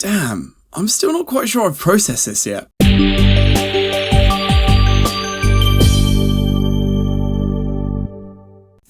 Damn, I'm still not quite sure I've processed this yet.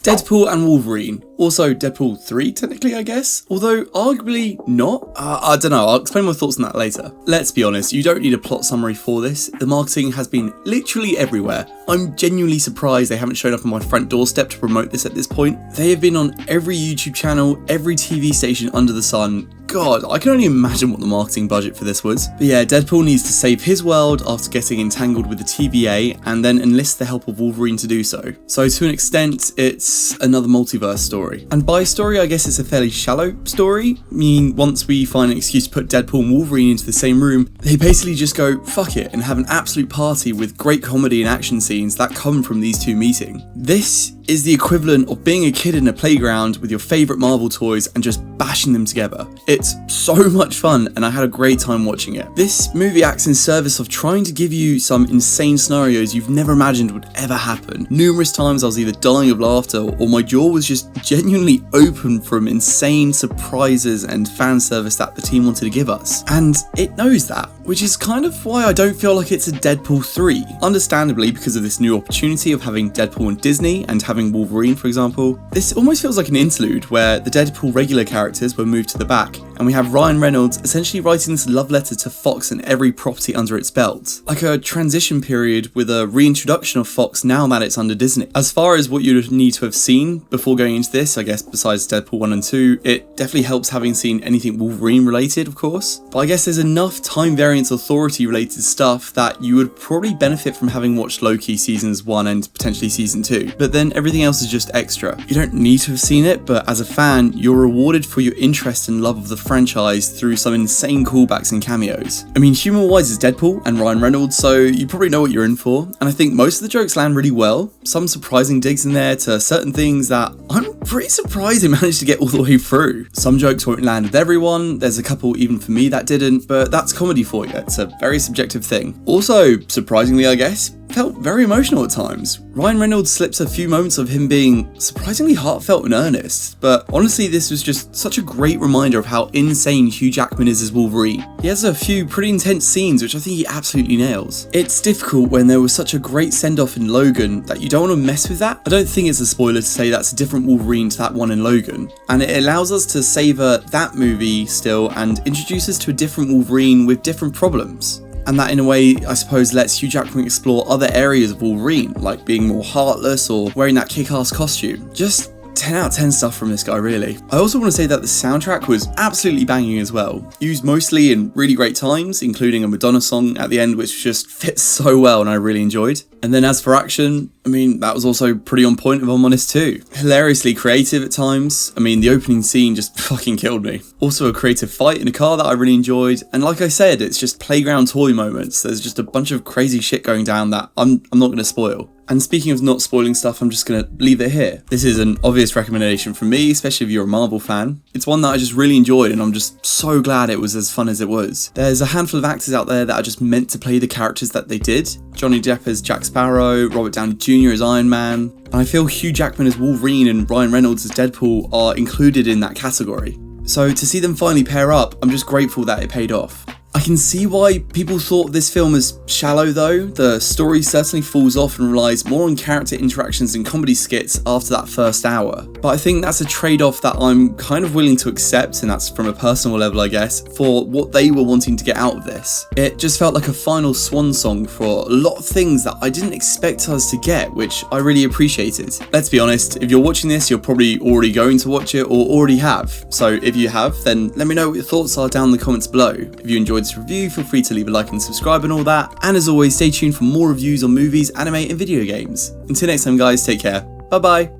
Deadpool and Wolverine. Also Deadpool 3 technically, I guess, although arguably not. I don't know, I'll explain my thoughts on that later. Let's be honest, you don't need a plot summary for this. The marketing has been literally everywhere. I'm genuinely surprised they haven't shown up on my front doorstep to promote this at this point. They have been on every YouTube channel, every TV station under the sun. God, I can only imagine what the marketing budget for this was. But yeah, Deadpool needs to save his world after getting entangled with the TVA and then enlist the help of Wolverine to do so. So to an extent, it's another multiverse story. And by story, I guess it's a fairly shallow story. I mean, once we find an excuse to put Deadpool and Wolverine into the same room, they basically just go, fuck it, and have an absolute party with great comedy and action scenes that come from these two meeting. This is the equivalent of being a kid in a playground with your favourite Marvel toys and just bashing them together. It's so much fun and I had a great time watching it. This movie acts in service of trying to give you some insane scenarios you've never imagined would ever happen. Numerous times I was either dying of laughter or my jaw was just genuinely open from insane surprises and fan service that the team wanted to give us. And it knows that, which is kind of why I don't feel like it's a Deadpool 3. Understandably, because of this new opportunity of having Deadpool and Disney and having Wolverine, for example, this almost feels like an interlude where the Deadpool regular characters were moved to the back and we have Ryan Reynolds essentially writing this love letter to Fox and every property under its belt. Like a transition period with a reintroduction of Fox now that it's under Disney. As far as what you'd need to have seen before going into this, I guess besides Deadpool 1 and 2, it definitely helps having seen anything Wolverine related, of course. But I guess there's enough time variance authority related stuff that you would probably benefit from having watched Loki seasons 1 and potentially season 2. But then everything else is just extra. You don't need to have seen it, but as a fan, you're rewarded for your interest and love of the franchise through some insane callbacks and cameos. I mean, humour-wise, it's Deadpool and Ryan Reynolds, so you probably know what you're in for, and I think most of the jokes land really well. Some surprising digs in there to certain things that I'm pretty surprised they managed to get all the way through. Some jokes won't land with everyone, there's a couple even for me that didn't, but that's comedy for you, it's a very subjective thing. Also, surprisingly I guess, felt very emotional at times. Ryan Reynolds slips a few moments of him being surprisingly heartfelt and earnest, but honestly this was just such a great reminder of how insane Hugh Jackman is as Wolverine. He has a few pretty intense scenes which I think he absolutely nails. It's difficult when there was such a great send-off in Logan that you don't want to mess with that. I don't think it's a spoiler to say that's a different Wolverine to that one in Logan, and it allows us to savour that movie still and introduce us to a different Wolverine with different problems. And that in a way, I suppose, lets Hugh Jackman explore other areas of Wolverine, like being more heartless or wearing that kick-ass costume. Just 10 out of 10 stuff from this guy, really. I also want to say that the soundtrack was absolutely banging as well. Used mostly in really great times, including a Madonna song at the end, which just fits so well and I really enjoyed. And then as for action, I mean, that was also pretty on point if I'm honest too. Hilariously creative at times. I mean, the opening scene just fucking killed me. Also a creative fight in a car that I really enjoyed. And like I said, it's just playground toy moments. There's just a bunch of crazy shit going down that I'm not going to spoil. And speaking of not spoiling stuff, I'm just going to leave it here. This is an obvious recommendation from me, especially if you're a Marvel fan. It's one that I just really enjoyed and I'm just so glad it was as fun as it was. There's a handful of actors out there that are just meant to play the characters that they did. Johnny Depp as Jack Sparrow, Robert Downey Jr. as Iron Man, and I feel Hugh Jackman as Wolverine and Ryan Reynolds as Deadpool are included in that category. So to see them finally pair up, I'm just grateful that it paid off. I can see why people thought this film was shallow though. The story certainly falls off and relies more on character interactions and comedy skits after that first hour. But I think that's a trade-off that I'm kind of willing to accept, and that's from a personal level I guess, for what they were wanting to get out of this. It just felt like a final swan song for a lot of things that I didn't expect us to get, which I really appreciated. Let's be honest, if you're watching this, you're probably already going to watch it or already have. So if you have, then let me know what your thoughts are down in the comments below. If you enjoyed this review, feel free to leave a like and subscribe and all that, and as always stay tuned for more reviews on movies, anime and video games. Until next time guys, take care, bye bye.